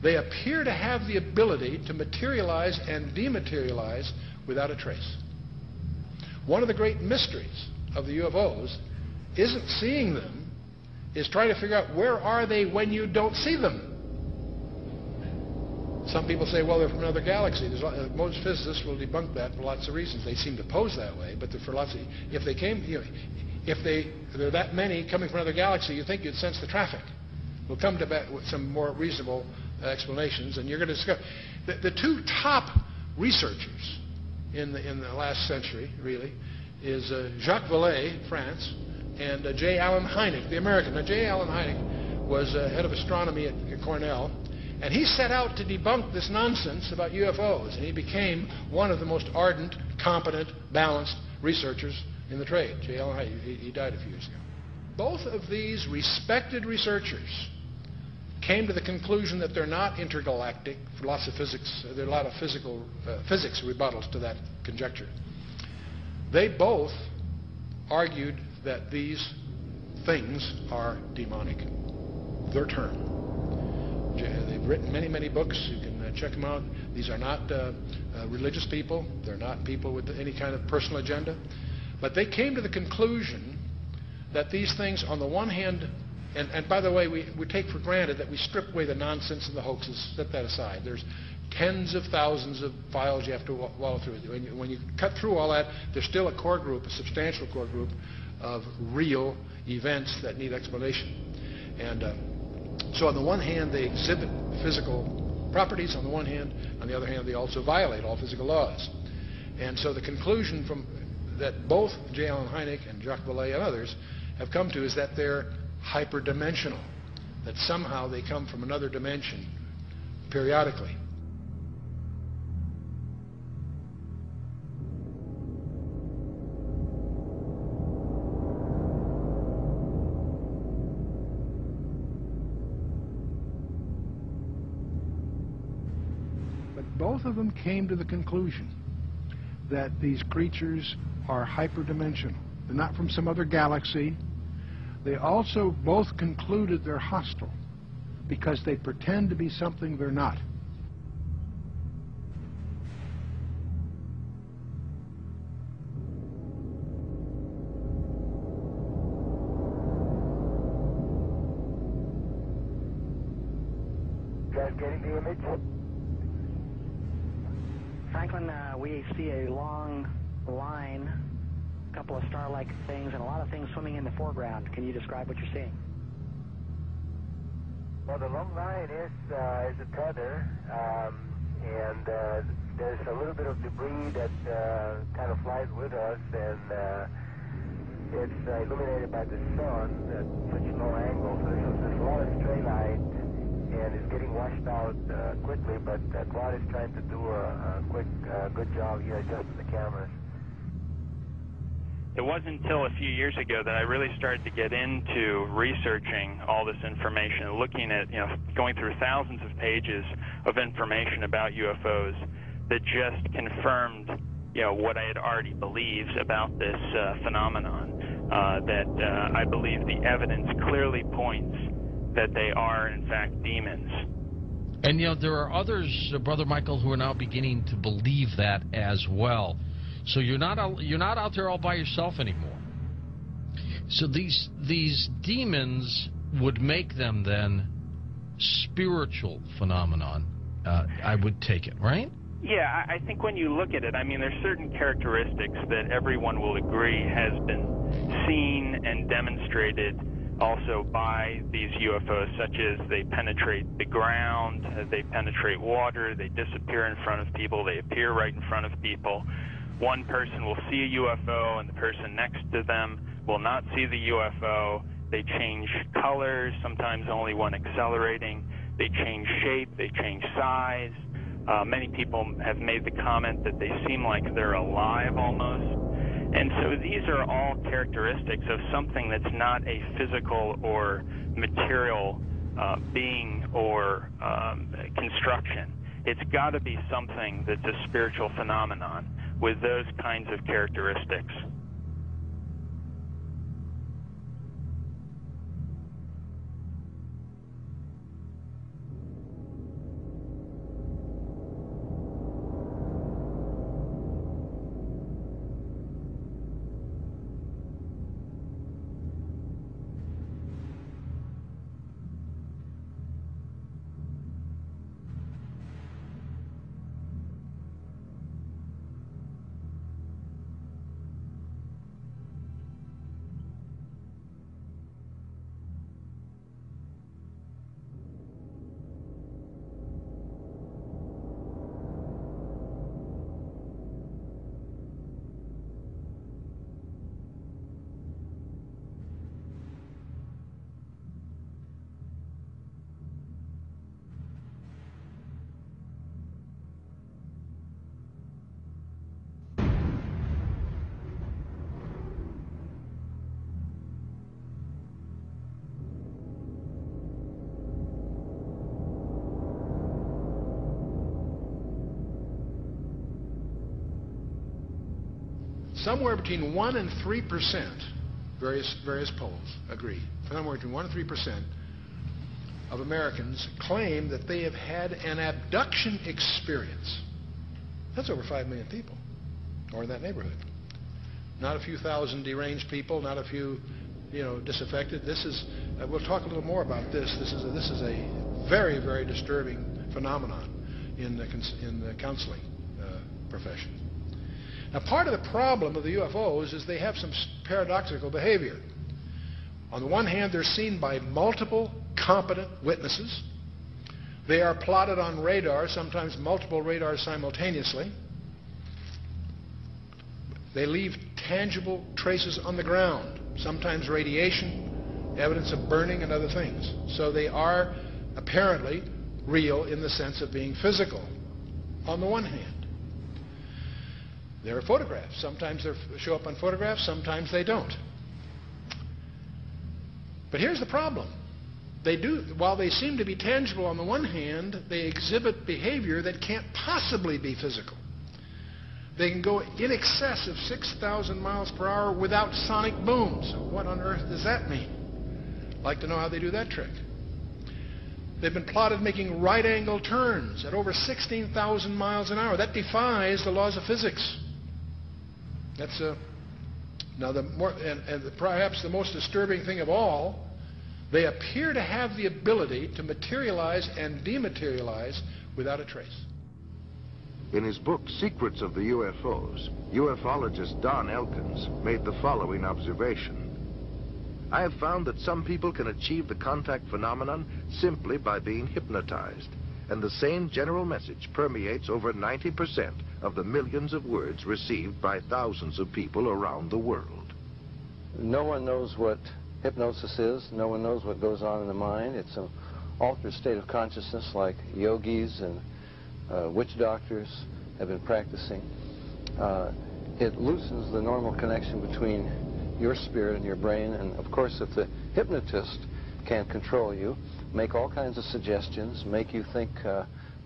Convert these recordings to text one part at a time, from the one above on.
They appear to have the ability to materialize and dematerialize without a trace. One of the great mysteries of the UFOs isn't seeing them, is trying to figure out where are they when you don't see them. Some people say, well, they're from another galaxy. Most physicists will debunk that for lots of reasons. They seem to pose that way, but for lots of, if they came, if there are that many coming from another galaxy, you think you'd sense the traffic. We'll come to that with some more reasonable explanations, and you're going to discover the two top researchers in the last century, really, is Jacques Vallée, France, and J. Allen Hynek, the American. Now, J. Allen Hynek was head of astronomy at Cornell, and he set out to debunk this nonsense about UFOs, and he became one of the most ardent, competent, balanced researchers in the trade. J. Allen Hynek, he died a few years ago. Both of these respected researchers came to the conclusion that they're not intergalactic. For lots of physics, there are a lot of physics rebuttals to that conjecture. They both argued that these things are demonic. Their term. They've written many, many books. You can check them out. These are not religious people. They're not people with any kind of personal agenda. But they came to the conclusion that these things, on the one hand, and by the way, we take for granted that we strip away the nonsense and the hoaxes, set that aside. There's tens of thousands of files you have to wallow through. When you cut through all that, there's still a core group, a substantial core group of real events that need explanation. And so on the one hand, they exhibit physical properties on the one hand. On the other hand, they also violate all physical laws. And so the conclusion from that both J. Allen Hynek and Jacques Vallée and others have come to is that they're hyperdimensional, that somehow they come from another dimension periodically. But both of them came to the conclusion that these creatures are hyperdimensional. They're not from some other galaxy. They also both concluded they're hostile because they pretend to be something they're not. Guys getting the image? Franklin, we see a long line, a couple of star-like things, and a lot of things swimming in the foreground. Can you describe what you're seeing? Well, the long line is a tether, and there's a little bit of debris that kind of flies with us, and it's illuminated by the sun at such a low angle, so there's a lot of stray light, and it's getting washed out quickly, but Rod is trying to do a quick, good job here adjusting the cameras. It wasn't until a few years ago that I really started to get into researching all this information, looking at, going through thousands of pages of information about UFOs that just confirmed, what I had already believed about this phenomenon. That I believe the evidence clearly points that they are, in fact, demons. And, there are others, Brother Michael, who are now beginning to believe that as well. So you're not out there all by yourself anymore. So these demons would make them then spiritual phenomenon. I would take it, right? Yeah, I think when you look at it, there's certain characteristics that everyone will agree has been seen and demonstrated also by these UFOs, such as they penetrate the ground, they penetrate water, they disappear in front of people, they appear right in front of people. One person will see a UFO and the person next to them will not see the UFO. They change colors, sometimes only one accelerating. They change shape, they change size. Many people have made the comment that they seem like they're alive almost. And so these are all characteristics of something that's not a physical or material being or construction. It's got to be something that's a spiritual phenomenon with those kinds of characteristics. somewhere between 1 and 3%, various polls agree, somewhere between 1 and 3% of Americans claim that they have had an abduction experience. That's over 5 million people, or in that neighborhood. Not a few thousand deranged people, not a few, disaffected. This is, we'll talk a little more about this. This is a very, very disturbing phenomenon in the counseling profession. Now, part of the problem of the UFOs is they have some paradoxical behavior. On the one hand, they're seen by multiple competent witnesses. They are plotted on radar, sometimes multiple radars simultaneously. They leave tangible traces on the ground, sometimes radiation, evidence of burning, and other things. So they are apparently real in the sense of being physical, on the one hand. There are photographs. Sometimes they show up on photographs, sometimes they don't. But here's the problem. While they seem to be tangible on the one hand, they exhibit behavior that can't possibly be physical. They can go in excess of 6,000 miles per hour without sonic booms. What on earth does that mean? I'd like to know how they do that trick. They've been plotted making right-angle turns at over 16,000 miles an hour. That defies the laws of physics. That's now perhaps the most disturbing thing of all. They appear to have the ability to materialize and dematerialize without a trace. In his book, Secrets of the UFOs, ufologist Don Elkins made the following observation. I have found that some people can achieve the contact phenomenon simply by being hypnotized, and the same general message permeates over 90% of the millions of words received by thousands of people around the world. No one knows what hypnosis is. No one knows what goes on in the mind. It's an altered state of consciousness like yogis and witch doctors have been practicing. It loosens the normal connection between your spirit and your brain, and of course if the hypnotist can control you, make all kinds of suggestions, make you think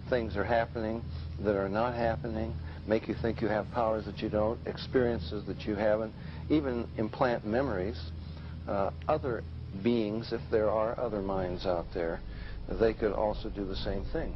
things are happening that are not happening, make you think you have powers that you don't, experiences that you haven't, even implant memories. Other beings, if there are other minds out there, they could also do the same thing.